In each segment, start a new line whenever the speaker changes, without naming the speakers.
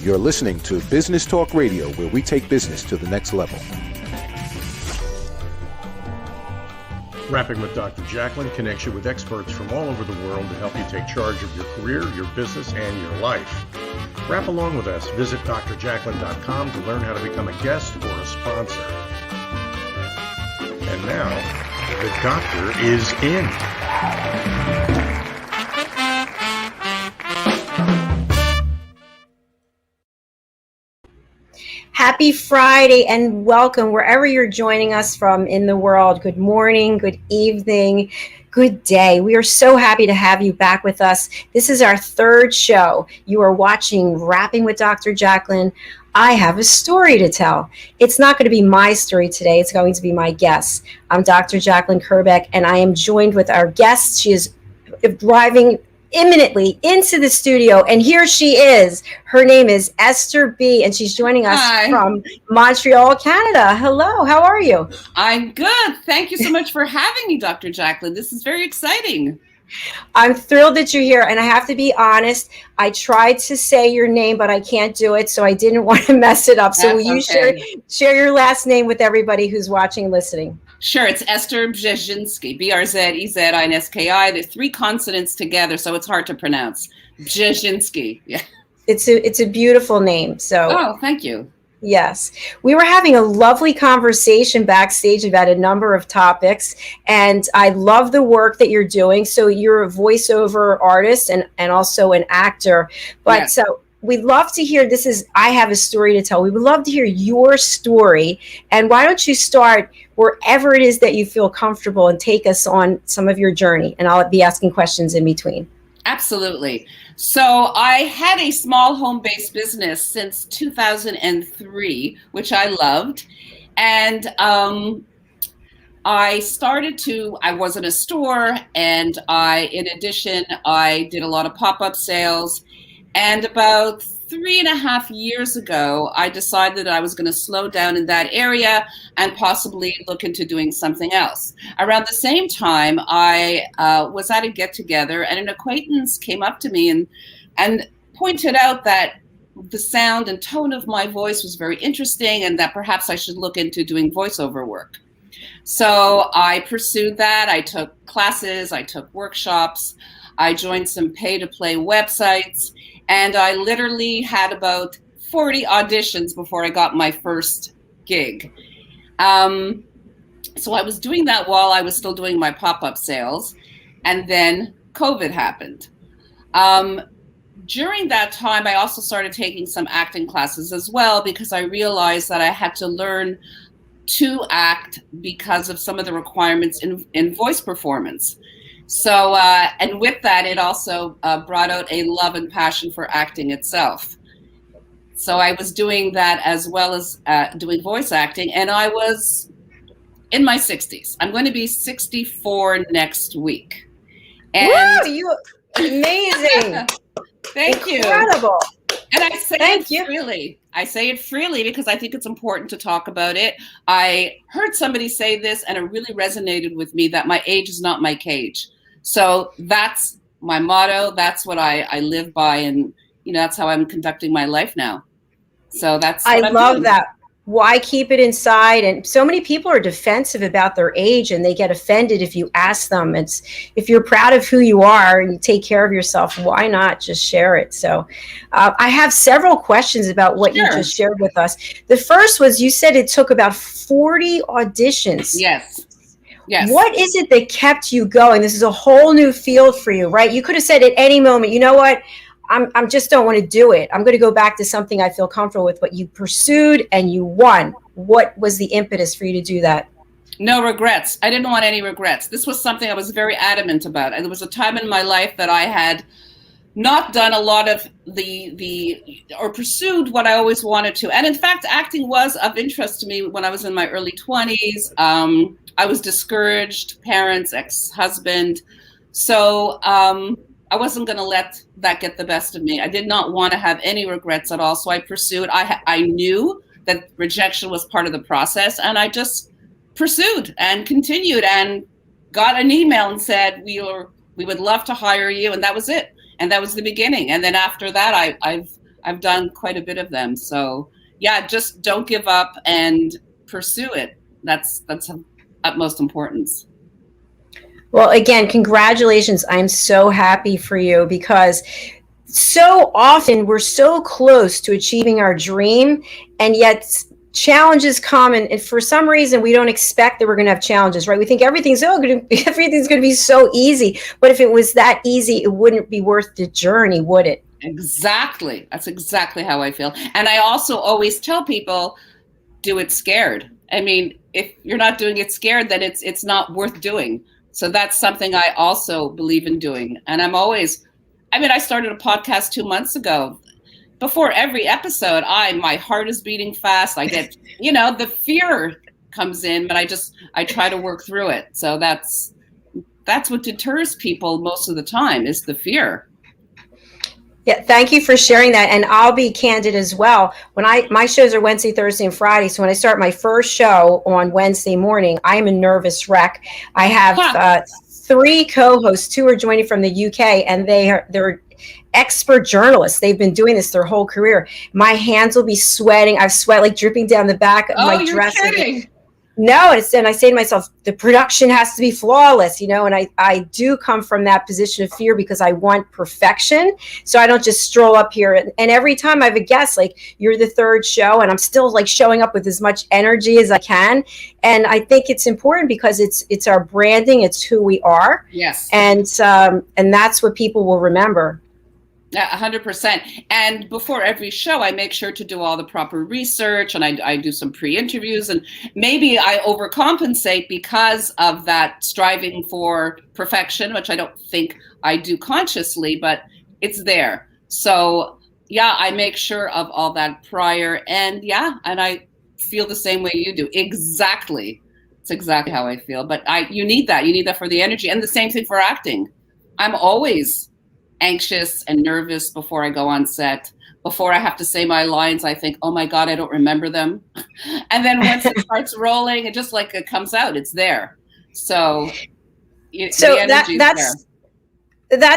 You're listening to Business Talk Radio, where we take business to the next level. Rapping with Dr. Jacalyn connects you with experts from all over the world to help you take charge of your career, your business, and your life. Rap along with us. Visit drjacalyn.com to learn how to become a guest or a sponsor. And now, the doctor is in.
Happy Friday and welcome wherever you're joining us from in the world. Good morning, good evening, good day. We are so happy to have you back with us. This is our third show. You are watching Rapping with Dr. Jacalyn. I have a story to tell. It's not going to be my story today. It's going to be my guest. I'm Dr. Jacalyn Kerbeck, and I am joined with our guest. She is driving imminently into the studio, and here she is. Her name is Esther B, and she's joining us from Montreal, Canada. Hello, how are you?
I'm good. Thank you so much for having me, Dr. Jacalyn. This is very exciting.
I'm thrilled that you're here, and I have to be honest, I tried to say your name, but I can't do it, so I didn't want to mess it up. So will you share your last name with everybody who's watching and listening?
Sure, it's Esther Brzezinski, B-R-Z-E-Z-I-N-S-K-I. There's three consonants together, so it's hard to pronounce. Brzezinski, yeah.
It's a beautiful name.
Oh, thank you.
Yes. We were having a lovely conversation backstage about a number of topics, and I love the work that you're doing. So you're a voiceover artist and also an actor. But
yes.
So we'd love to hear, I have a story to tell. We would love to hear your story. And why don't you start wherever it is that you feel comfortable and take us on some of your journey. And I'll be asking questions in between.
Absolutely. So I had a small home-based business since 2003, which I loved. And I was in a store, and in addition, I did a lot of pop-up sales. And about 3.5 years ago, I decided that I was going to slow down in that area and possibly look into doing something else. Around the same time, I was at a get-together, and an acquaintance came up to me and pointed out that the sound and tone of my voice was very interesting, and that perhaps I should look into doing voiceover work. So I pursued that. I took classes, I took workshops, I joined some pay-to-play websites, and I literally had about 40 auditions before I got my first gig. So I was doing that while I was still doing my pop-up sales, and then COVID happened. During that time, I also started taking some acting classes as well, because I realized that I had to learn to act because of some of the requirements in voice performance. So, and with that, it also brought out a love and passion for acting itself. So I was doing that as well as doing voice acting, and I was in my 60s. I'm going to be 64 next week. And
woo, you amazing.
Thank you.
Incredible.
And I say it freely. I say it freely because I think it's important to talk about it. I heard somebody say this, and it really resonated with me, that my age is not my cage. So that's my motto. That's what I live by. And, that's how I'm conducting my life now. So that's what I love
that. Why keep it inside? And so many people are defensive about their age, and they get offended if you ask them. If you're proud of who you are and you take care of yourself, why not just share it? So I have several questions about what you just shared with us. The first was, you said it took about 40 auditions.
Yes. Yes.
What is it that kept you going? This is a whole new field for you, right? You could have said at any moment, you know what? I'm just don't want to do it. I'm going to go back to something I feel comfortable with. But you pursued and you won. What was the impetus for you to do that?
No regrets. I didn't want any regrets. This was something I was very adamant about. And there was a time in my life that I had not done a lot of or pursued what I always wanted to. And in fact, acting was of interest to me when I was in my early 20s. I was discouraged, parents, ex-husband. So I wasn't going to let that get the best of me. I did not want to have any regrets at all. So I pursued. I knew that rejection was part of the process, and I just pursued and continued and got an email and said, we would love to hire you. And that was it. And that was the beginning. And then after that, I've I've done quite a bit of them. So yeah, just don't give up and pursue it. That's of utmost importance.
Well, again, congratulations. I'm so happy for you, because so often we're so close to achieving our dream, and yet challenges come, and for some reason we don't expect that we're going to have challenges, right? We think everything's going to be so easy, but if it was that easy, it wouldn't be worth the journey, would it?
Exactly. That's exactly how I feel. And I also always tell people, do it scared. I mean, if you're not doing it scared, then it's not worth doing. So that's something I also believe in doing. And I started a podcast 2 months ago. Before every episode, my heart is beating fast. I get, the fear comes in, but I try to work through it. So that's what deters people most of the time, is the fear.
Yeah, thank you for sharing that. And I'll be candid as well. My shows are Wednesday, Thursday, and Friday. So when I start my first show on Wednesday morning, I'm a nervous wreck. I have 3 co-hosts. 2 are joining from the UK, and they're expert journalists. They've been doing this their whole career. My hands will be sweating. I've sweat like dripping down the back of my dress.
You're kidding.
No, and I say to myself, the production has to be flawless, and I do come from that position of fear, because I want perfection. So I don't just stroll up here. And every time I have a guest, like, you're the 3rd show, and I'm still like showing up with as much energy as I can. And I think it's important, because it's our branding, it's who we are.
Yes.
And that's what people will remember.
Yeah, 100%. And before every show, I make sure to do all the proper research, and I do some pre-interviews, and maybe I overcompensate because of that striving for perfection, which I don't think I do consciously, but it's there. So yeah, I make sure of all that prior, and I feel the same way you do. Exactly. It's exactly how I feel. But you need that for the energy, and the same thing for acting. I'm always anxious and nervous before I go on set. Before I have to say my lines, I think, oh my God, I don't remember them. And then once it starts rolling, it just like it comes out, it's there. So
that's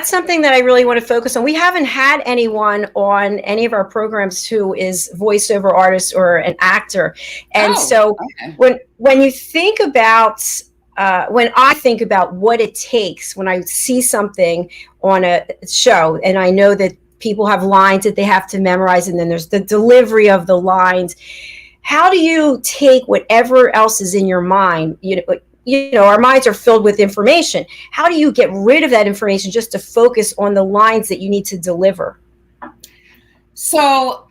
something that I really want to focus on. We haven't had anyone on any of our programs who is voiceover artist or an actor. And when you think about when I think about what it takes, when I see something on a show, and I know that people have lines that they have to memorize, and then there's the delivery of the lines. How do you take whatever else is in your mind? Our minds are filled with information. How do you get rid of that information just to focus on the lines that you need to deliver?
So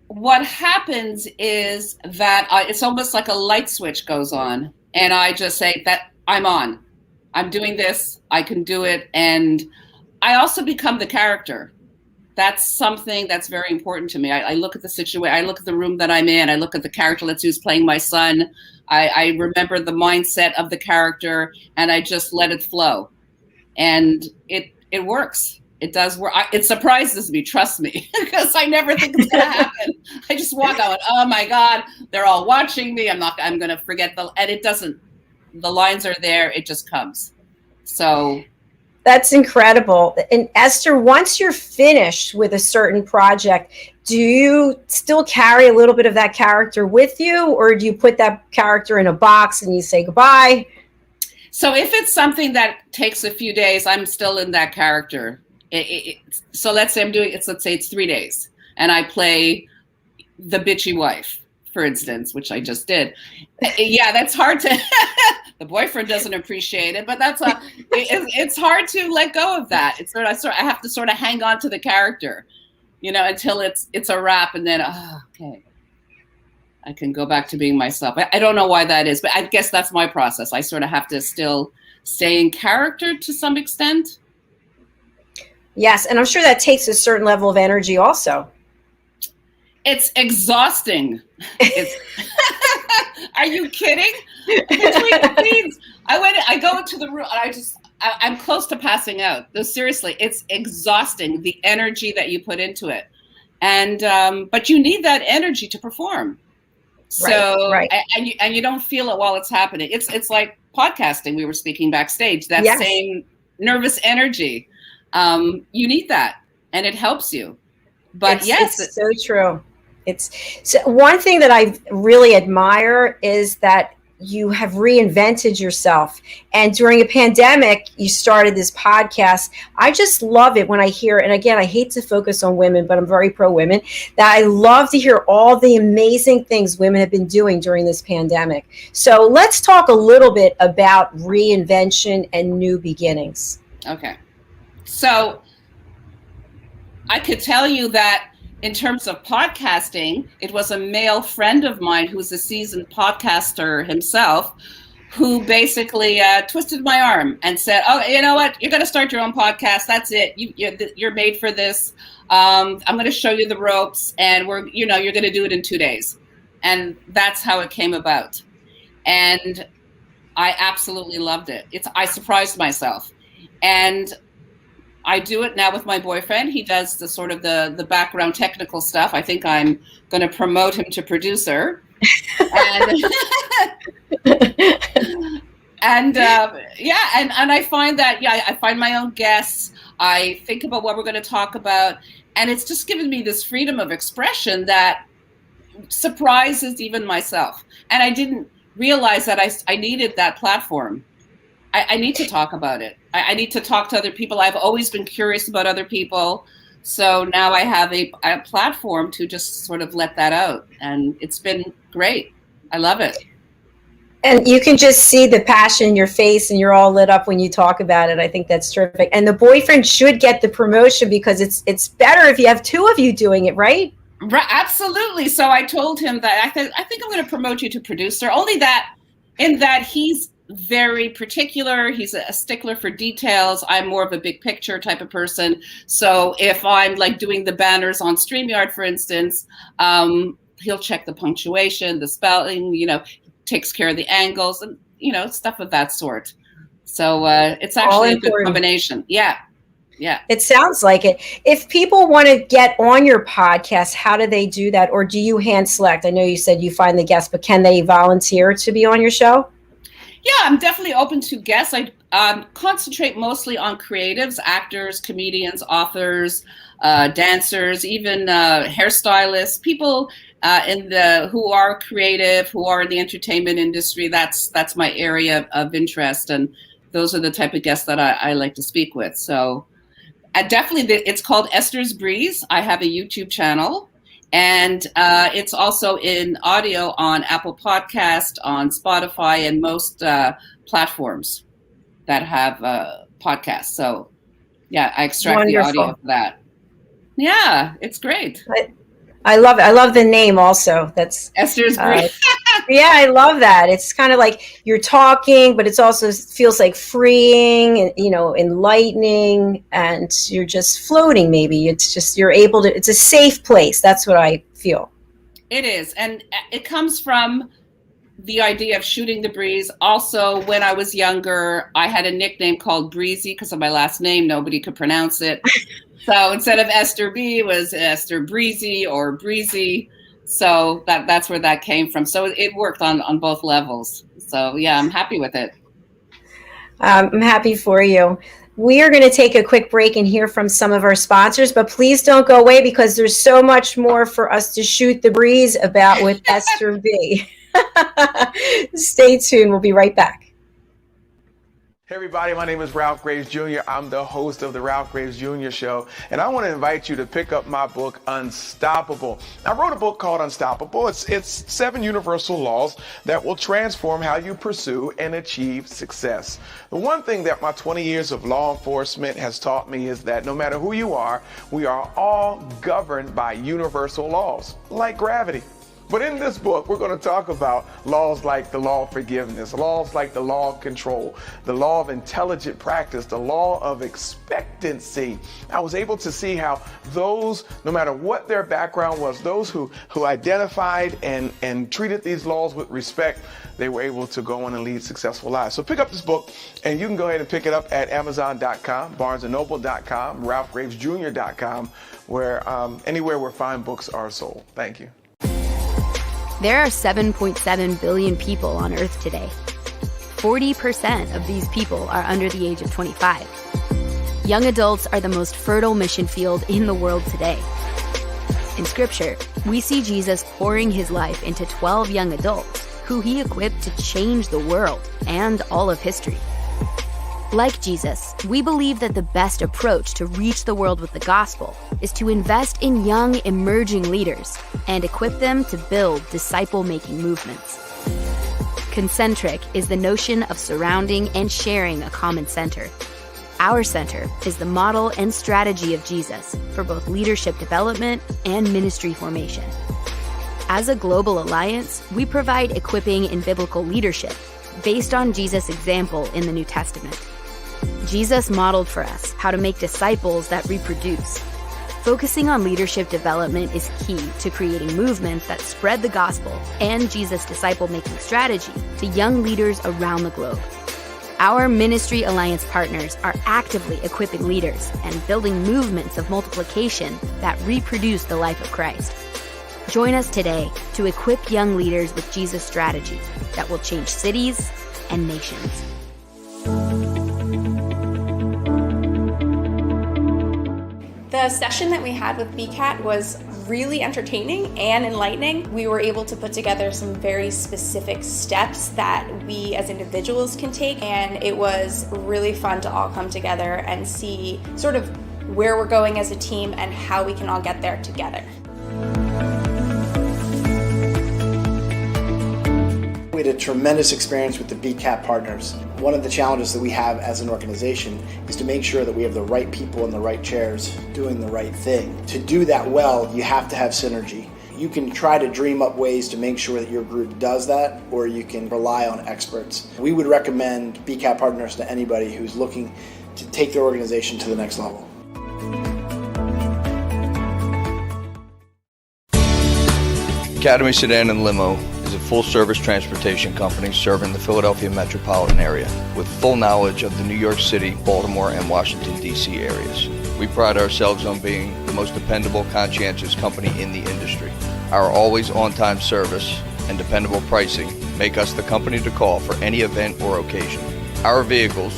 what happens is that it's almost like a light switch goes on. And I just say that I'm on. I'm doing this. I can do it. And I also become the character. That's something that's very important to me. I look at the situation. I look at the room that I'm in. I look at the character who's playing my son. I remember the mindset of the character, and I just let it flow. And it works. It does work. It surprises me, trust me, because I never think it's going to happen. I just walk out, oh my God, they're all watching me. I'm going to forget and it doesn't, the lines are there. It just comes. So.
That's incredible. And Esther, once you're finished with a certain project, do you still carry a little bit of that character with you, or do you put that character in a box and you say goodbye?
So if it's something that takes a few days, I'm still in that character. So let's say it's 3 days, and I play the bitchy wife, for instance, which I just did. Yeah, that's hard to. The boyfriend doesn't appreciate it, but it's hard to let go of that. It's I have to sort of hang on to the character, until it's a wrap, and then okay, I can go back to being myself. I don't know why that is, but I guess that's my process. I sort of have to still stay in character to some extent.
Yes, and I'm sure that takes a certain level of energy also.
It's exhausting. Are you kidding? Between the scenes, I go into the room, and I'm close to passing out. No, seriously, it's exhausting, the energy that you put into it. And but you need that energy to perform. So
right.
And you don't feel it while it's happening. It's like podcasting. We were speaking backstage. That same nervous energy. You need that, and it helps you. But
it's so true. It's so one thing that I really admire is that you have reinvented yourself. And during a pandemic, you started this podcast. I just love it when I hear, and again, I hate to focus on women, but I'm very pro women, that I love to hear all the amazing things women have been doing during this pandemic. So let's talk a little bit about reinvention and new beginnings.
Okay. So I could tell you that in terms of podcasting, it was a male friend of mine who's a seasoned podcaster himself who basically twisted my arm and said, oh, you know what? You're going to start your own podcast. That's it. You're made for this. I'm going to show you the ropes, and you're going to do it in 2 days. And that's how it came about. And I absolutely loved it. I surprised myself. And I do it now with my boyfriend. He does the sort of the background technical stuff. I think I'm going to promote him to producer. And and I find that, I find my own guests. I think about what we're going to talk about. And it's just given me this freedom of expression that surprises even myself. And I didn't realize that I needed that platform. I need to talk about it. I need to talk to other people. I've always been curious about other people. So now I have a platform to just sort of let that out. And it's been great. I love it.
And you can just see the passion in your face, and you're all lit up when you talk about it. I think that's terrific. And the boyfriend should get the promotion because it's better if you have two of you doing it, right?
Right, absolutely. So I told him that I think I'm going to promote you to producer, only that in that he's very particular. He's a stickler for details. I'm more of a big picture type of person. So if I'm like doing the banners on StreamYard, for instance, he'll check the punctuation, the spelling, takes care of the angles and, stuff of that sort. So it's actually a good combination. Yeah. Yeah.
It sounds like it. If people want to get on your podcast, how do they do that? Or do you hand select? I know you said you find the guests, but can they volunteer to be on your show?
Yeah, I'm definitely open to guests. I concentrate mostly on creatives, actors, comedians, authors, dancers, even hairstylists, people who are creative, who are in the entertainment industry. That's my area of interest, and those are the type of guests that I like to speak with. So definitely, it's called Esther's Breeze. I have a YouTube channel. And it's also in audio on Apple Podcast, on Spotify, and most platforms that have podcasts. So, yeah, I extract
Wonderful.
the audio for that. Yeah, it's great.
I love it. I love the name also. That's
Esther's Breeze.
Yeah, I love that. It's kind of like you're talking, but it's also feels like freeing and, enlightening, and you're just floating. Maybe it's just, it's a safe place. That's what I feel.
It is. And it comes from the idea of shooting the breeze. Also, when I was younger, I had a nickname called Breezy because of my last name. Nobody could pronounce it. So instead of Esther B, it was Esther Breezy or Breezy. So that's where that came from. So it worked on both levels. So yeah, I'm happy with it.
I'm happy for you. We are going to take a quick break and hear from some of our sponsors, but please don't go away because there's so much more for us to shoot the breeze about with Esther B. Stay tuned. We'll be right back.
Hey everybody, my name is Ralph Graves Jr. I'm the host of the Ralph Graves Jr. Show, and I want to invite you to pick up my book, Unstoppable. I wrote a book called Unstoppable. It's 7 universal laws that will transform how you pursue and achieve success. The one thing that my 20 years of law enforcement has taught me is that no matter who you are, we are all governed by universal laws, like gravity. But in this book, we're going to talk about laws like the law of forgiveness, laws like the law of control, the law of intelligent practice, the law of expectancy. I was able to see how those, no matter what their background was, those who identified and treated these laws with respect, they were able to go on and lead successful lives. So pick up this book, and you can go ahead and pick it up at Amazon.com, BarnesandNoble.com, RalphGravesJr.com, where anywhere where fine books are sold. Thank you.
There are 7.7 billion people on Earth today. 40% of these people are under the age of 25. Young adults are the most fertile mission field in the world today. In Scripture, we see Jesus pouring his life into 12 young adults who he equipped to change the world and all of history. Like Jesus, we believe that the best approach to reach the world with the gospel is to invest in young, emerging leaders and equip them to build disciple-making movements. Concentric is the notion of surrounding and sharing a common center. Our center is the model and strategy of Jesus for both leadership development and ministry formation. As a global alliance, we provide equipping in biblical leadership based on Jesus' example in the New Testament. Jesus modeled for us how to make disciples that reproduce. Focusing on leadership development is key to creating movements that spread the gospel and Jesus' disciple-making strategy to young leaders around the globe. Our ministry alliance partners are actively equipping leaders and building movements of multiplication that reproduce the life of Christ. Join us today to equip young leaders with Jesus' strategy that will change cities and nations.
The session that we had with BCAT was really entertaining and enlightening. We were able to put together some very specific steps that we as individuals can take, and it was really fun to all come together and see sort of where we're going as a team and how we can all get there together.
We had a tremendous experience with the BCAT partners. One of the challenges that we have as an organization is to make sure that we have the right people in the right chairs doing the right thing. To do that well, you have to have synergy. You can try to dream up ways to make sure that your group does that, or you can rely on experts. We would recommend BCAT partners to anybody who's looking to take their organization to the next level.
Academy Sedan and Limo is a full-service transportation company serving the Philadelphia metropolitan area with full knowledge of the New York City, Baltimore, and Washington, D.C. areas. We pride ourselves on being the most dependable, conscientious company in the industry. Our always on-time service and dependable pricing make us the company to call for any event or occasion. Our vehicles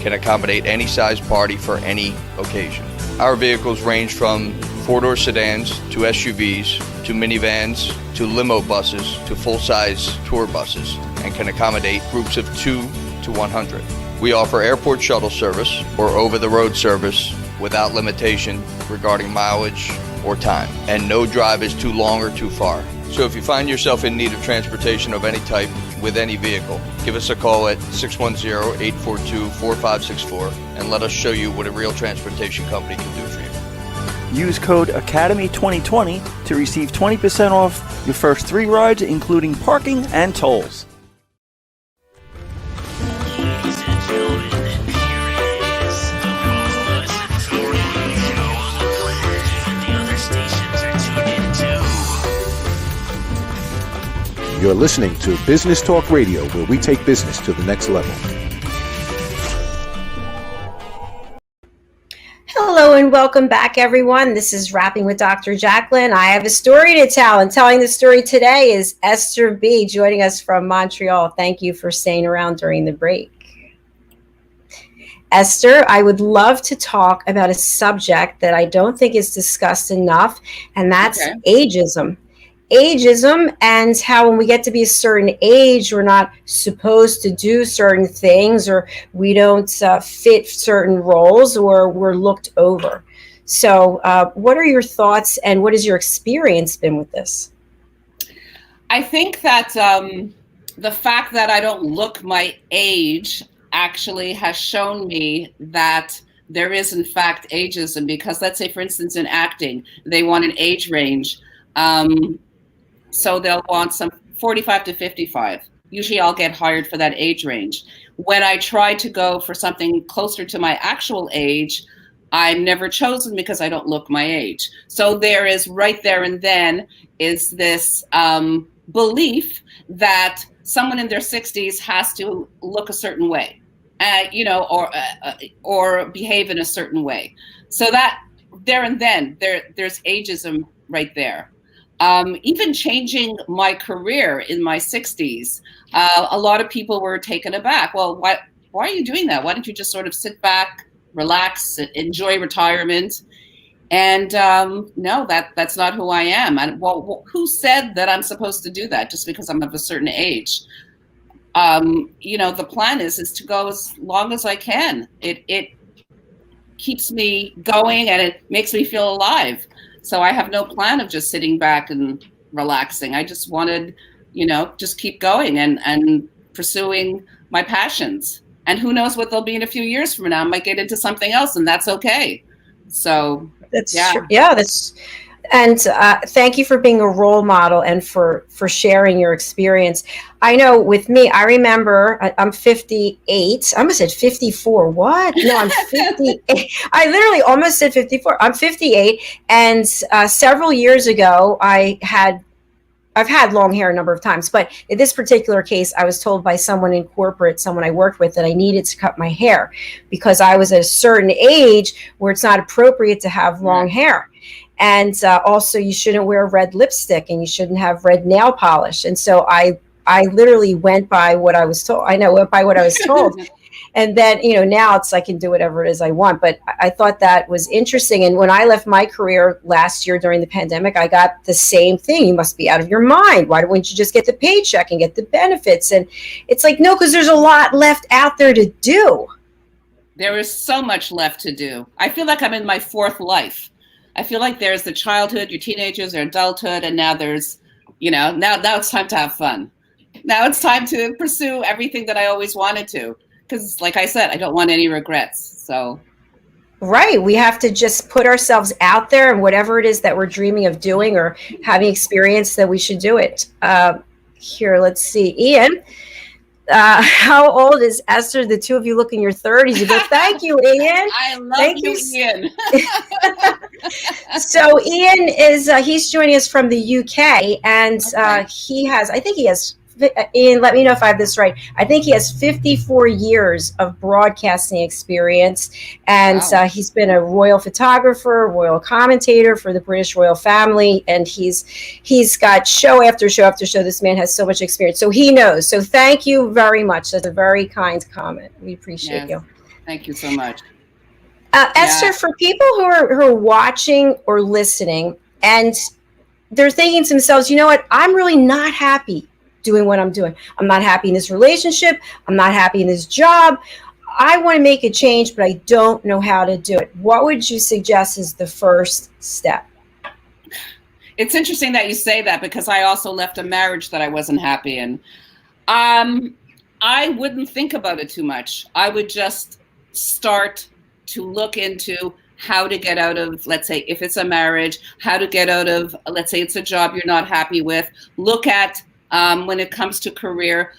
can accommodate any size party for any occasion. Our vehicles range from four-door sedans to SUVs to minivans to limo buses to full-size tour buses and can accommodate groups of 2 to 100. We offer airport shuttle service or over-the-road service without limitation regarding mileage or time, and no drive is too long or too far. So if you find yourself in need of transportation of any type with any vehicle, give us a call at 610-842-4564 and let us show you what a real transportation company can do for you.
Use code ACADEMY2020 to receive 20% off your first 3 rides, including parking and tolls.
You're listening to Business Talk Radio, where we take business to the next level.
Hello and welcome back, everyone. This is Rapping with Dr. Jacalyn. I have a story to tell, and telling the story today is Esther B, joining us from Montreal. Thank you for staying around during the break. Esther, I would love to talk about a subject that I don't think is discussed enough, and that's ageism. Ageism, and how when we get to be a certain age, we're not supposed to do certain things, or we don't fit certain roles, or we're looked over. So what are your thoughts, and what has your experience been with this?
I think that the fact that I don't look my age actually has shown me that there is in fact ageism, because let's say, for instance, in acting, they want an age range. So they'll want some 45 to 55. Usually I'll get hired for that age range. When I try to go for something closer to my actual age, I'm never chosen because I don't look my age. So there is right there and then is this belief that someone in their 60s has to look a certain way, or behave in a certain way. So that there and then there's ageism right there. Even changing my career in my 60s, a lot of people were taken aback. Well, why are you doing that? Why don't you just sort of sit back, relax, enjoy retirement? And no, that's not who I am. And well, who said that I'm supposed to do that just because I'm of a certain age? The plan is to go as long as I can. It keeps me going and it makes me feel alive. So I have no plan of just sitting back and relaxing. I just wanted, just keep going and pursuing my passions. And who knows what they'll be in a few years from now. I might get into something else, and that's okay. So
that's true. Yeah, and thank you for being a role model and for sharing your experience. I know with me, I remember I'm 58. I almost said 54. What? No, I'm 58. I literally almost said 54. I'm 58. And several years ago, I've had long hair a number of times, but in this particular case, I was told by someone in corporate, someone I worked with, that I needed to cut my hair because I was at a certain age where it's not appropriate to have long hair. And also you shouldn't wear red lipstick and you shouldn't have red nail polish. And so I literally went by what I was told. Went by what I was told. And then, now I can do whatever it is I want. But I thought that was interesting. And when I left my career last year during the pandemic, I got the same thing. You must be out of your mind. Why wouldn't you just get the paycheck and get the benefits? And it's like, no, because there's a lot left out there to do.
There is so much left to do. I feel like I'm in my fourth life. I feel like there's the childhood, your teenagers, your adulthood, and now there's, now it's time to have fun. Now it's time to pursue everything that I always wanted to. Because like I said, I don't want any regrets. So.
Right. We have to just put ourselves out there, and whatever it is that we're dreaming of doing or having experience, that we should do it. Here, let's see. Ian, how old is Esther? The two of you look in your 30s. You go, thank you, Ian.
I love you, Ian.
So Ian he's joining us from the UK, and he has, Ian, let me know if I have this right. I think he has 54 years of broadcasting experience, and wow. He's been a royal photographer, royal commentator for the British royal family, and he's got show after show after show. This man has so much experience, so he knows. So thank you very much. That's a very kind comment. We appreciate you.
Thank you so much.
Esther, for people who are watching or listening, and they're thinking to themselves, you know what, I'm really not happy doing what I'm doing. I'm not happy in this relationship. I'm not happy in this job. I want to make a change, but I don't know how to do it. What would you suggest is the first step?
It's interesting that you say that, because I also left a marriage that I wasn't happy in. I wouldn't think about it too much. I would just start to look into how to get out of, let's say, if it's a marriage, how to get out of, let's say it's a job you're not happy with. Look at, when it comes to career,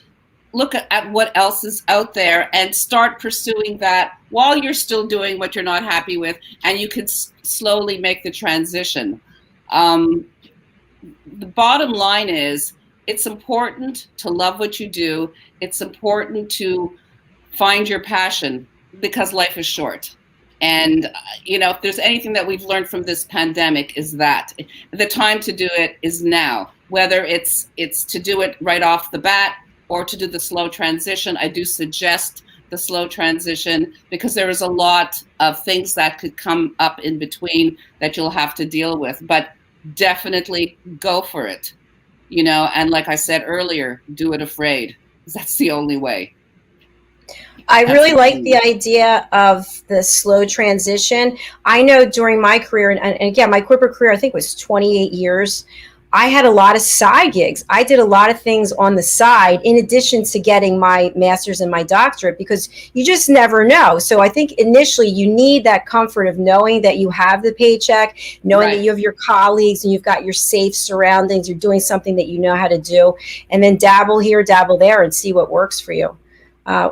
look at what else is out there and start pursuing that while you're still doing what you're not happy with, and you can slowly make the transition. The bottom line is, it's important to love what you do. It's important to find your passion, because life is short. And, if there's anything that we've learned from this pandemic, is that the time to do it is now. Whether it's to do it right off the bat or to do the slow transition. I do suggest the slow transition, because there is a lot of things that could come up in between that you'll have to deal with. But definitely go for it, and like I said earlier, do it afraid, because that's the only way.
I really like the idea of the slow transition. I know during my career, and again, my corporate career, I think was 28 years. I had a lot of side gigs. I did a lot of things on the side in addition to getting my master's and my doctorate, because you just never know. So I think initially you need that comfort of knowing that you have the paycheck, knowing that you have your colleagues and you've got your safe surroundings. You're doing something that you know how to do, and then dabble here, dabble there, and see what works for you.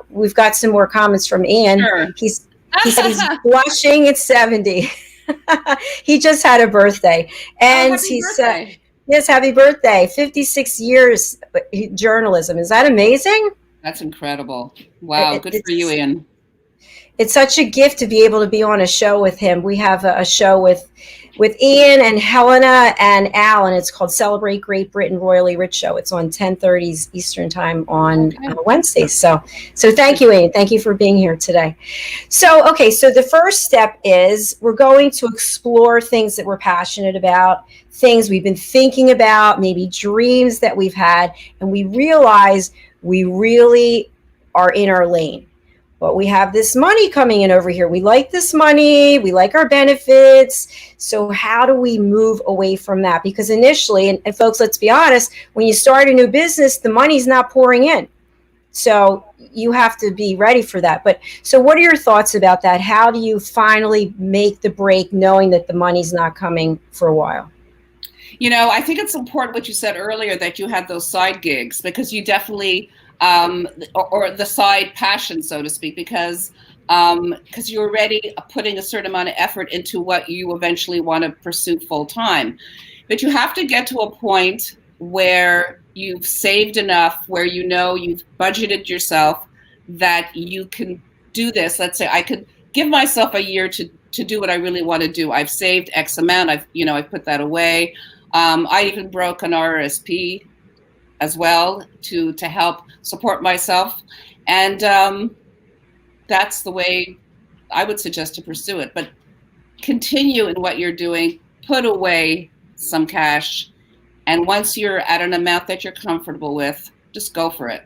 We've got some more comments from Ian. Sure. He said he's blushing at 70. He just had a birthday. And he said, yes, happy birthday. 56 years journalism. Is that amazing?
That's incredible. Wow. Good for you, Ian.
It's such a gift to be able to be on a show with him. We have a show with with Ian and Helena and Alan. It's called Celebrate Great Britain Royally Rich Show. It's on 10:30 Eastern Time on Wednesdays. So thank you, Ian. Thank you for being here today. So, okay, so the first step is we're going to explore things that we're passionate about, things we've been thinking about, maybe dreams that we've had, and we realize we really are in our lane. But we have this money coming in over here. We like this money. We like our benefits. So how do we move away from that? Because initially, and folks, let's be honest, when you start a new business, the money's not pouring in. So you have to be ready for that. But so what are your thoughts about that? How do you finally make the break knowing that the money's not coming for a while?
You know, I think it's important what you said earlier, that you had those side gigs, because you definitely or the side passion, so to speak, because you're already putting a certain amount of effort into what you eventually want to pursue full time. But you have to get to a point where you've saved enough, where you know you've budgeted yourself that you can do this. Let's say I could give myself a year to do what I really want to do. I've saved X amount. I've put that away. I even broke an RRSP as well to help support myself, and that's the way I would suggest to pursue it. But continue in what you're doing, put away some cash, and once you're at an amount that you're comfortable with, just go for it.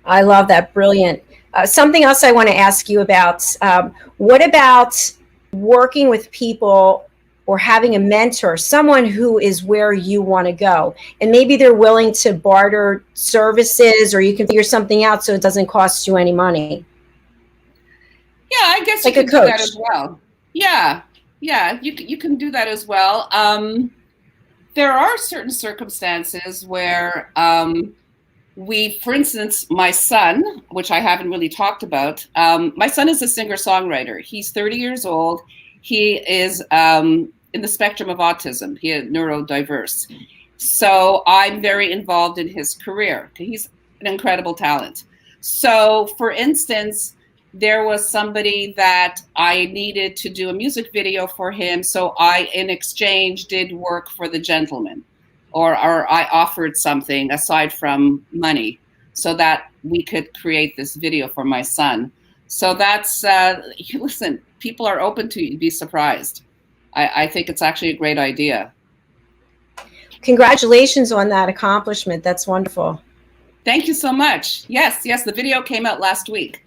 I love that. Brilliant. Something else I want to ask you about, what about working with people or having a mentor, someone who is where you want to go, and maybe they're willing to barter services, or you can figure something out so it doesn't cost you any money?
Yeah, I guess
like
you can
a coach.
do that as well. Yeah, you can do that as well. There are certain circumstances where for instance, my son, which I haven't really talked about, my son is a singer-songwriter. He's 30 years old. He is in the spectrum of autism. He is neurodiverse. So I'm very involved in his career. He's an incredible talent. So for instance, there was somebody that I needed to do a music video for him. So I, in exchange, did work for the gentleman, or I offered something aside from money so that we could create this video for my son. So that's, listen, people are open to it. You'd be surprised. I think it's actually a great idea.
Congratulations on that accomplishment. That's wonderful.
Thank you so much. Yes, the video came out last week.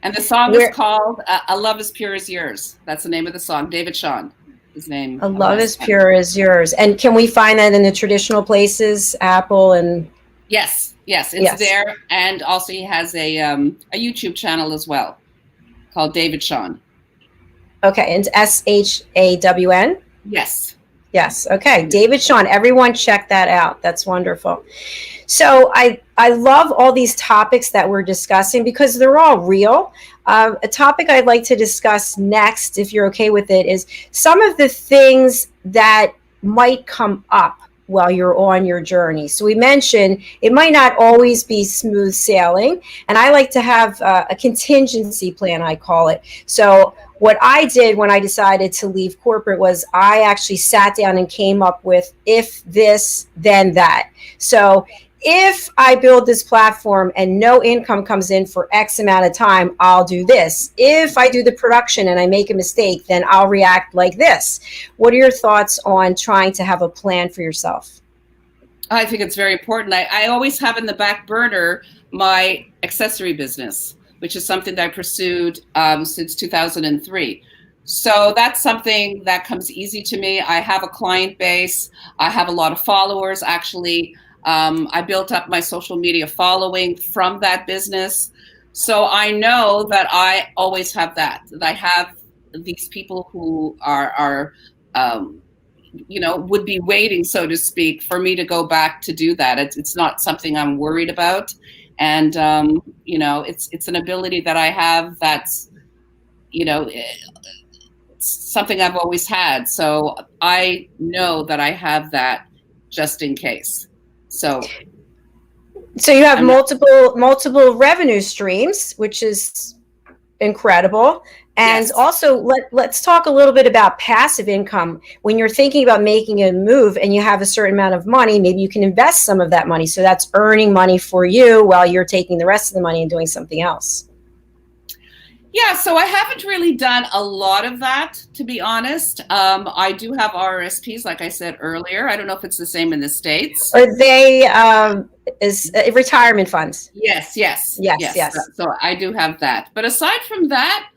And the song is called A Love as Pure as Yours. That's the name of the song. David Sean, his name.
A Love as Pure as Yours. And can we find that in the traditional places, Apple and?
Yes, it's there. And also he has a YouTube channel as well called David Sean.
Okay, and SHAWN? Yes. Okay. David Sean. Everyone check that out. That's wonderful. So I love all these topics that we're discussing because they're all real. A topic I'd like to discuss next, if you're okay with it, is some of the things that might come up while you're on your journey. So we mentioned it might not always be smooth sailing, and I like to have a contingency plan, I call it. So what I did when I decided to leave corporate was I actually sat down and came up with if this, then that. So if I build this platform and no income comes in for X amount of time, I'll do this. If I do the production and I make a mistake, then I'll react like this. What are your thoughts on trying to have a plan for yourself?
I think it's very important. I always have in the back burner my accessory business, which is something that I pursued since 2003. So that's something that comes easy to me. I have a client base. I have a lot of followers, actually. I built up my social media following from that business. So I know that I always have that I have these people who are would be waiting, so to speak, for me to go back to do that. It's not something I'm worried about. And, it's an ability that I have that's, something I've always had. So I know that I have that just in case. So
you have multiple revenue streams, which is incredible. And
Yes.
also, let's talk a little bit about passive income. When you're thinking about making a move and you have a certain amount of money, maybe you can invest some of that money. So that's earning money for you while you're taking the rest of the money and doing something else.
Yeah, so I haven't really done a lot of that, to be honest. I do have RRSPs, like I said earlier. I don't know if it's the same in the States.
Are they retirement funds?
Yes.
Yes.
So I do have that. But aside from that,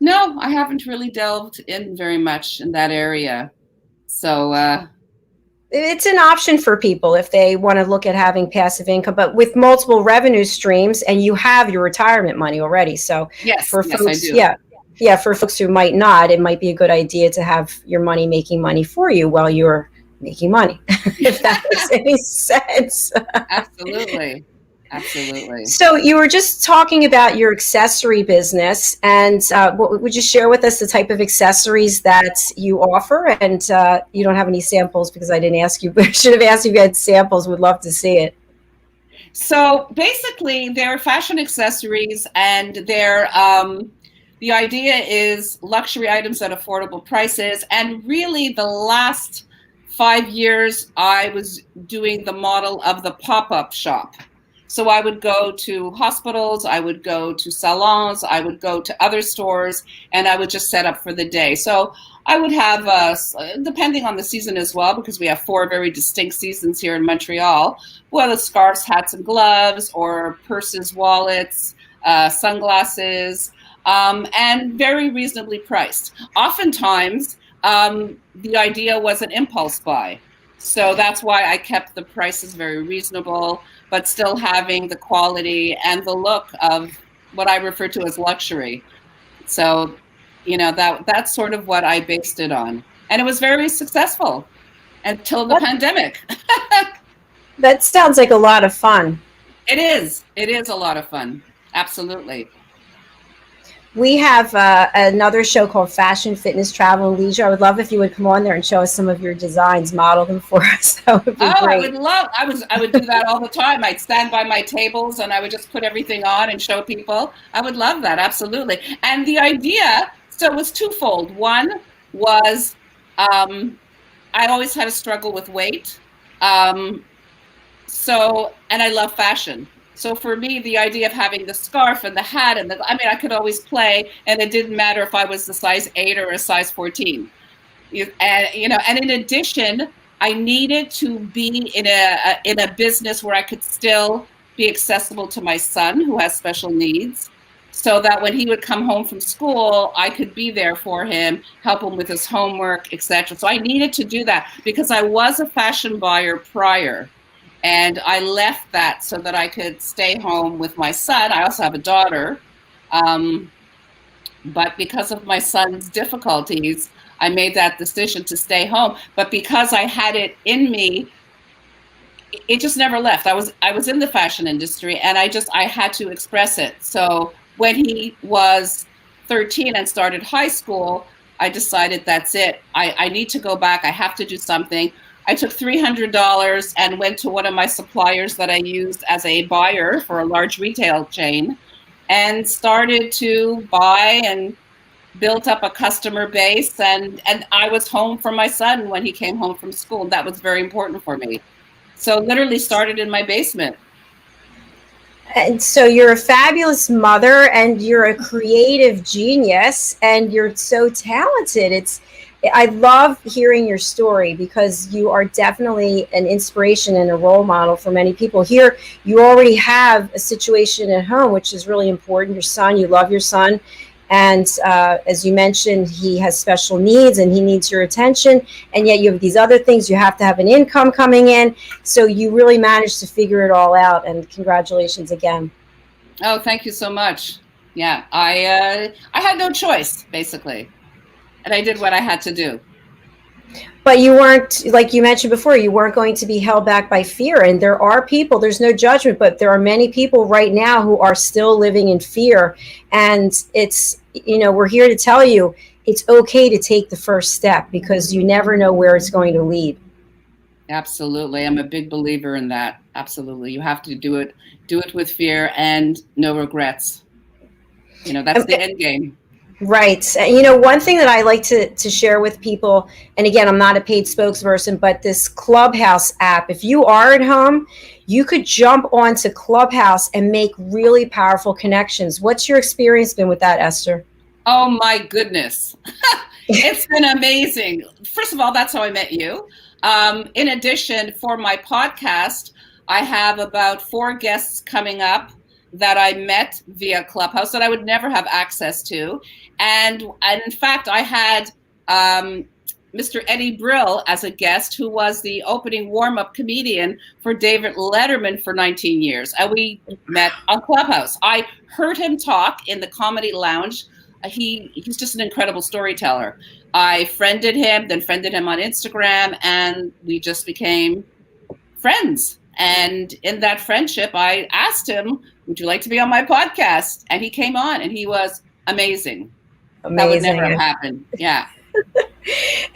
no, I haven't really delved in very much in that area. So
It's an option for people if they want to look at having passive income, but with multiple revenue streams, and you have your retirement money already. So
yes,
for
yes,
folks,
I do.
yeah, for folks who might not, it might be a good idea to have your money making money for you while you're making money, if that makes any sense.
Absolutely.
So you were just talking about your accessory business, and would you share with us the type of accessories that you offer? And you don't have any samples because I didn't ask you, but I should have asked you if you had samples. Would love to see it.
So basically, they're fashion accessories, and they're the idea is luxury items at affordable prices. And really, the last 5 years, I was doing the model of the pop-up shop. So I would go to hospitals, I would go to salons, I would go to other stores, and I would just set up for the day. So I would have, depending on the season as well, because we have 4 very distinct seasons here in Montreal, whether scarves, hats, and gloves, or purses, wallets, sunglasses, and very reasonably priced. Oftentimes, the idea was an impulse buy. So that's why I kept the prices very reasonable, but still having the quality and the look of what I refer to as luxury. So, that's sort of what I based it on. And it was very successful until the pandemic.
That sounds like a lot of fun.
It is. It is a lot of fun. Absolutely.
We have another show called Fashion, Fitness, Travel, and Leisure. I would love if you would come on there and show us some of your designs, model them for us. That would be great.
I would do that all the time. I'd stand by my tables and I would just put everything on and show people. I would love that, absolutely. And the idea, so it was twofold. One was I always had a struggle with weight. And I love fashion. So for me, the idea of having the scarf and the hat and I could always play, and it didn't matter if I was the size 8 or a size 14. And in addition, I needed to be in a business where I could still be accessible to my son who has special needs, so that when he would come home from school, I could be there for him, help him with his homework, etc. So I needed to do that because I was a fashion buyer prior. And I left that so that I could stay home with my son. I also have a daughter. But because of my son's difficulties, I made that decision to stay home. But because I had it in me, it just never left. I was in the fashion industry, and I had to express it. So when he was 13 and started high school, I decided that's it. I need to go back. I have to do something. I took $300 and went to one of my suppliers that I used as a buyer for a large retail chain and started to buy and built up a customer base. And I was home for my son when he came home from school. That was very important for me. So literally started in my basement.
And so you're a fabulous mother, and you're a creative genius, and you're so talented. I love hearing your story because you are definitely an inspiration and a role model for many people. Here, you already have a situation at home, which is really important. Your son, you love your son. And as you mentioned, he has special needs and he needs your attention. And yet you have these other things. You have to have an income coming in. So you really managed to figure it all out. And congratulations again.
Oh, thank you so much. Yeah, I had no choice, basically. And I did what I had to do.
But you weren't, like you mentioned before, you weren't going to be held back by fear. And there are people, there's no judgment, but there are many people right now who are still living in fear. And it's, we're here to tell you it's okay to take the first step because you never know where it's going to lead.
Absolutely. I'm a big believer in that. Absolutely. You have to do it with fear and no regrets. That's the end game.
Right. One thing that I like to share with people, and again, I'm not a paid spokesperson, but this Clubhouse app, if you are at home, you could jump onto Clubhouse and make really powerful connections. What's your experience been with that, Esther?
Oh my goodness. It's been amazing. First of all, that's how I met you. In addition, for my podcast, I have about 4 guests coming up that I met via Clubhouse that I would never have access to. And in fact, I had Mr. Eddie Brill as a guest, who was the opening warm-up comedian for David Letterman for 19 years. And we met on Clubhouse. I heard him talk in the Comedy Lounge. He's just an incredible storyteller. I friended him, then friended him on Instagram, and we just became friends. And in that friendship, I asked him, would you like to be on my podcast? And he came on, and he was amazing. That would never have happened. Yeah.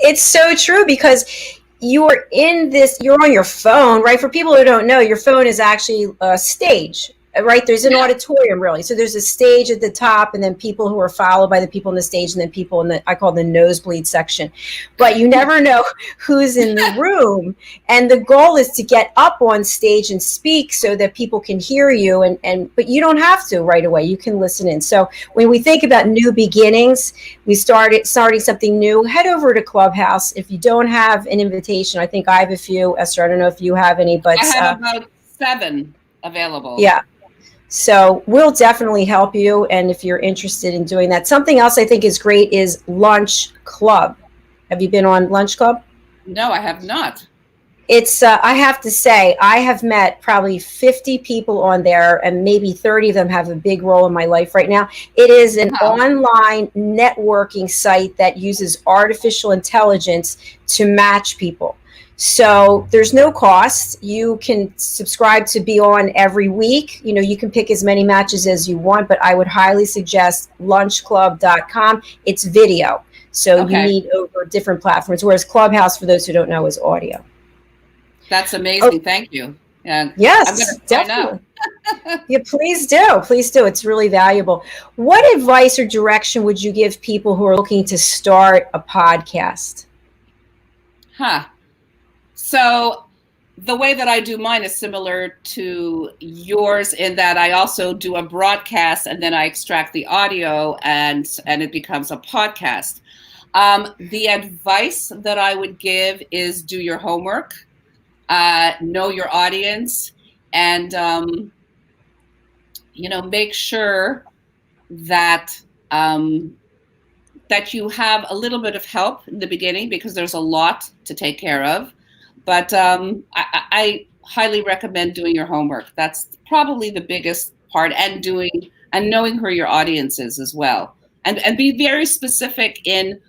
It's so true, because you're on your phone, right? For people who don't know, your phone is actually a stage, right? There's an auditorium, really. So there's a stage at the top, and then people who are followed by the people on the stage, and then people in I call the nosebleed section. But you never know who's in the room. And the goal is to get up on stage and speak so that people can hear you. But you don't have to right away. You can listen in. So when we think about new beginnings, we starting something new, head over to Clubhouse. If you don't have an invitation, I think I have a few. Esther, I don't know if you have any, but
I have about 7 available.
Yeah. So we'll definitely help you. And if you're interested in doing that, something else I think is great is Lunch Club. Have you been on Lunch Club?
No, I have not.
It's, I have to say, I have met probably 50 people on there, and maybe 30 of them have a big role in my life right now. It is an online networking site that uses artificial intelligence to match people. So there's no cost. You can subscribe to be on every week. You can pick as many matches as you want, but I would highly suggest lunchclub.com. It's video. So you need over different platforms, whereas Clubhouse, for those who don't know, is audio.
That's amazing. Thank you. And
yes, definitely. Yeah, please do. Please do. It's really valuable. What advice or direction would you give people who are looking to start a podcast?
So the way that I do mine is similar to yours, in that I also do a broadcast, and then I extract the audio, and it becomes a podcast. The advice that I would give is do your homework, know your audience, and make sure that that you have a little bit of help in the beginning, because there's a lot to take care of. But I highly recommend doing your homework. That's probably the biggest part, and knowing who your audience is as well. And be very specific in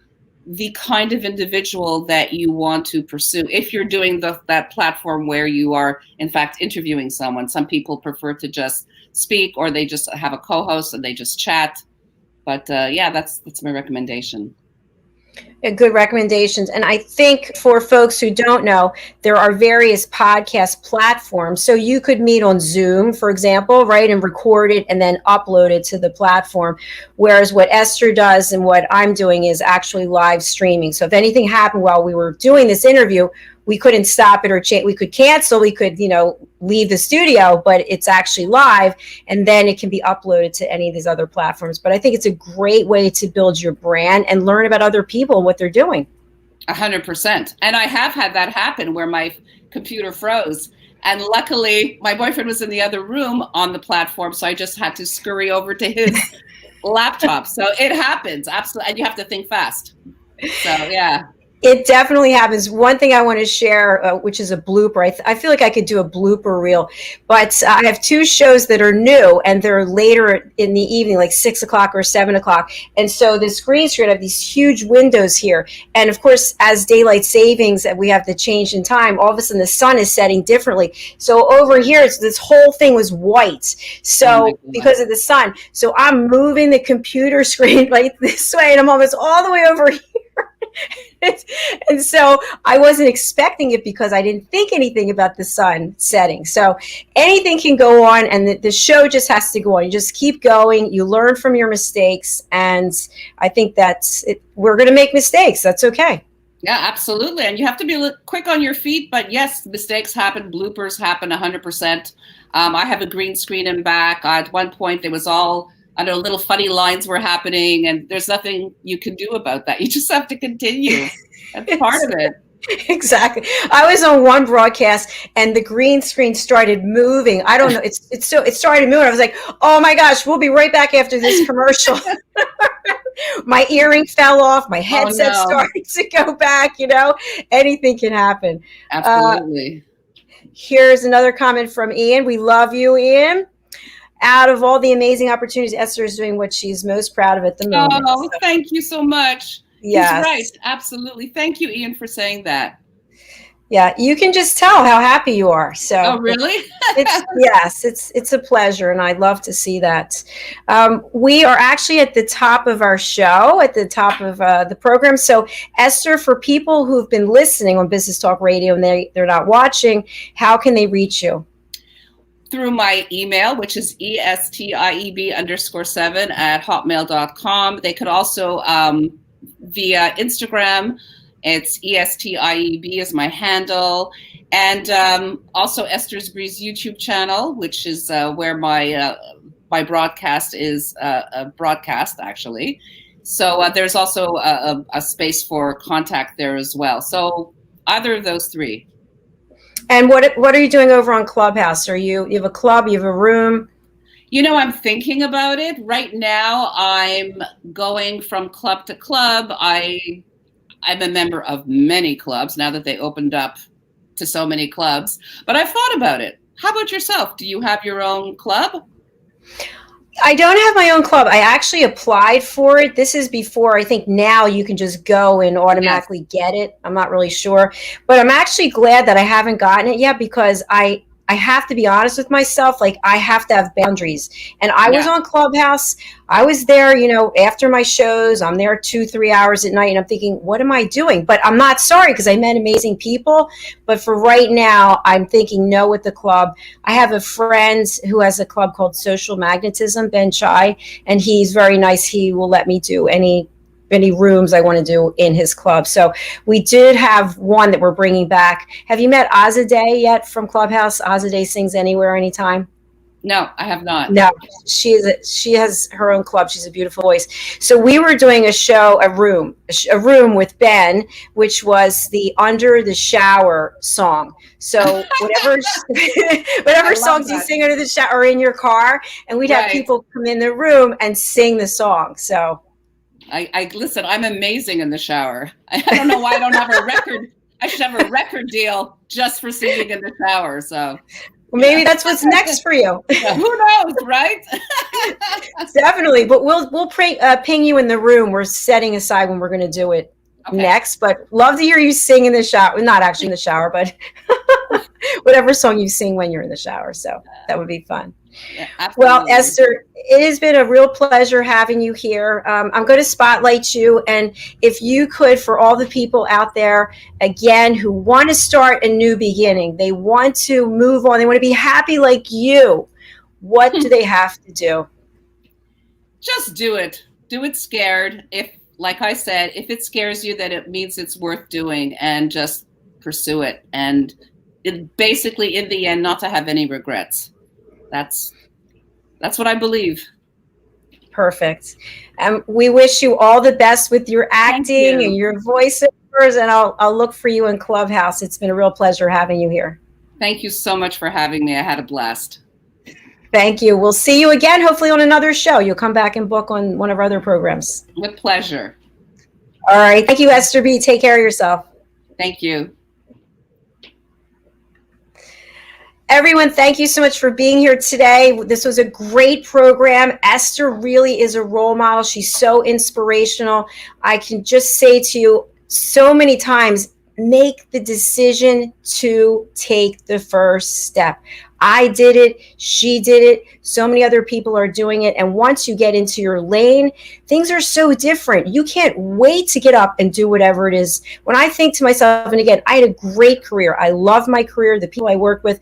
the kind of individual that you want to pursue. If you're doing that platform where you are, in fact, interviewing someone. Some people prefer to just speak, or they just have a co-host and they just chat. But that's my recommendation.
Good recommendations. And I think for folks who don't know, there are various podcast platforms. So you could meet on Zoom, for example, right, and record it and then upload it to the platform. Whereas what Esther does and what I'm doing is actually live streaming. So if anything happened while we were doing this interview, we couldn't stop it or change. We could cancel. We could, leave the studio, but it's actually live, and then it can be uploaded to any of these other platforms. But I think it's a great way to build your brand and learn about other people and what they're doing.
100%. And I have had that happen where my computer froze. And luckily, my boyfriend was in the other room on the platform, so I just had to scurry over to his laptop. So it happens, absolutely. And you have to think fast. So, yeah.
It definitely happens. One thing I want to share, which is a blooper. I feel like I could do a blooper reel, but I have 2 shows that are new, and they're later in the evening, like 6 o'clock or 7 o'clock. And so the screen screen, I have these huge windows here. And of course, as daylight savings, we have the change in time, all of a sudden the sun is setting differently. So over here, this whole thing was white. So because of the sun, so I'm moving the computer screen like this way, and I'm almost all the way over here. And so I wasn't expecting it because I didn't think anything about the sun setting. So anything can go on, and the show just has to go on. You just keep going. You learn from your mistakes. And I think that's it. We're going to make mistakes. That's okay.
Yeah, absolutely. And you have to be quick on your feet. But yes, mistakes happen. Bloopers happen 100%. I have a green screen in back. At one point, there was all, I know, little funny lines were happening, and there's nothing you can do about that. You just have to continue. That's part of it.
Exactly. I was on one broadcast and the green screen started moving. I don't know. It started moving. I was like, oh my gosh, we'll be right back after this commercial. My earring fell off. My headset started to go back. Anything can happen.
Absolutely.
Here's another comment from Ian. We love you, Ian. Out of all the amazing opportunities, Esther is doing what she's most proud of at the moment.
Oh, thank you so much.
Yes.
He's right. Absolutely. Thank you, Ian, for saying that.
Yeah, you can just tell how happy you are. So,
oh, really?
It's a pleasure, and I'd love to see that. We are actually at the top of our show, at the top of the program. So, Esther, for people who've been listening on Business Talk Radio and they're not watching, how can they reach you?
Through my email, which is ESTIEB_7@hotmail.com. They could also via Instagram. It's ESTIEB is my handle. And also Esther's Breeze YouTube channel, which is where my broadcast is broadcast, actually. So there's also a space for contact there as well. So either of those three.
And what are you doing over on Clubhouse? You have a club, you have a room?
I'm thinking about it. Right now, I'm going from club to club. I'm a member of many clubs now that they opened up to so many clubs. But I've thought about it. How about yourself? Do you have your own club?
I don't have my own club. I actually applied for it. This is before, I think now you can just go and automatically get it. I'm not really sure. But I'm actually glad that I haven't gotten it yet, because I have to be honest with myself. Like, I have to have boundaries. And I was on Clubhouse. I was there, after my shows. I'm there 2-3 hours at night, and I'm thinking, what am I doing? But I'm not sorry, because I met amazing people. But for right now, I'm thinking no with the club. I have a friend who has a club called Social Magnetism, Ben Chai, and he's very nice. He will let me do any rooms I want to do in his club. So we did have one that we're bringing back. Have you met Azadeh yet from Clubhouse? Azadeh Sings Anywhere, Anytime.
No, I have not.
No, she has her own club. She's a beautiful voice. So we were doing a room with Ben, which was the Under the Shower song. So whatever songs you sing under the shower or in your car, and we'd have people come in the room and sing the song. So
I listen, I'm amazing in the shower. I don't know why I don't have a record. I should have a record deal just for singing in the shower. So
maybe that's what's next for you.
Who knows, right?
Definitely. But we'll ping you in the room. We're setting aside when we're going to do it next. But love to hear you sing in the shower. Not actually in the shower, but whatever song you sing when you're in the shower. So that would be fun.
Yeah,
well, Esther, it has been a real pleasure having you here. I'm going to spotlight you. And if you could, for all the people out there, again, who want to start a new beginning, they want to move on, they want to be happy like you, what do they have to do?
Just do it. Do it scared. Like I said, if it scares you, then it means it's worth doing, and just pursue it. And basically, in the end, not to have any regrets. That's what I believe.
Perfect. We wish you all the best with your acting and your voiceovers, and I'll look for you in Clubhouse. It's been a real pleasure having you here.
Thank you so much for having me. I had a blast.
Thank you. We'll see you again, hopefully on another show. You'll come back and book on one of our other programs.
With pleasure.
All right. Thank you, Esther B. Take care of yourself.
Thank you.
Everyone, thank you so much for being here today. This was a great program. Esther really is a role model. She's so inspirational. I can just say to you so many times, make the decision to take the first step. I did it. She did it. So many other people are doing it. And once you get into your lane, things are so different. You can't wait to get up and do whatever it is. When I think to myself, and again, I had a great career. I love my career, the people I work with.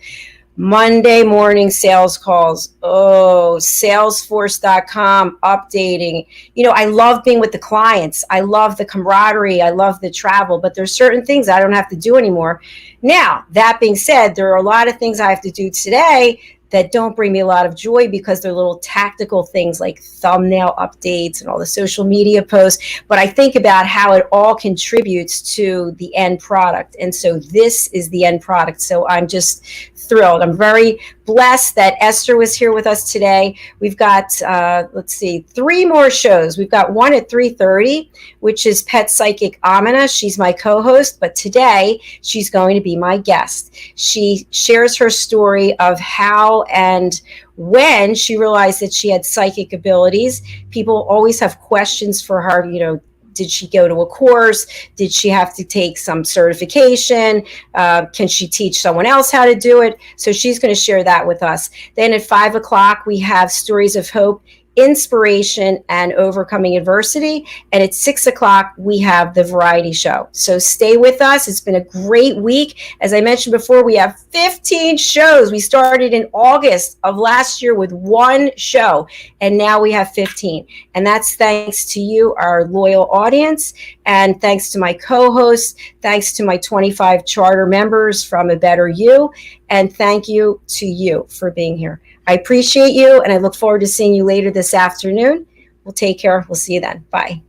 Monday morning sales calls. Oh, Salesforce.com, updating. I love being with the clients. I love the camaraderie. I love the travel, but there's certain things I don't have to do anymore. Now, that being said, there are a lot of things I have to do today that don't bring me a lot of joy because they're little tactical things like thumbnail updates and all the social media posts. But I think about how it all contributes to the end product. And so this is the end product. So I'm just thrilled. I'm very blessed that Esther was here with us today. We've got, 3 more shows. We've got one at 3:30, which is Pet Psychic Amina. She's my co-host, but today she's going to be my guest. She shares her story of how and when she realized that she had psychic abilities. People always have questions for her, did she go to a course? Did she have to take some certification? Can she teach someone else how to do it? So she's going to share that with us. Then at 5 o'clock, we have Stories of Hope, Inspiration, and Overcoming Adversity. And at 6 o'clock, we have the variety show. So stay with us. It's been a great week. As I mentioned before, we have 15 shows. We started in August of last year with 1 show, and now we have 15. And that's thanks to you, our loyal audience, and thanks to my co-hosts, thanks to my 25 charter members from A Better You, and thank you to you for being here. I appreciate you, and I look forward to seeing you later this afternoon. We'll take care. We'll see you then. Bye.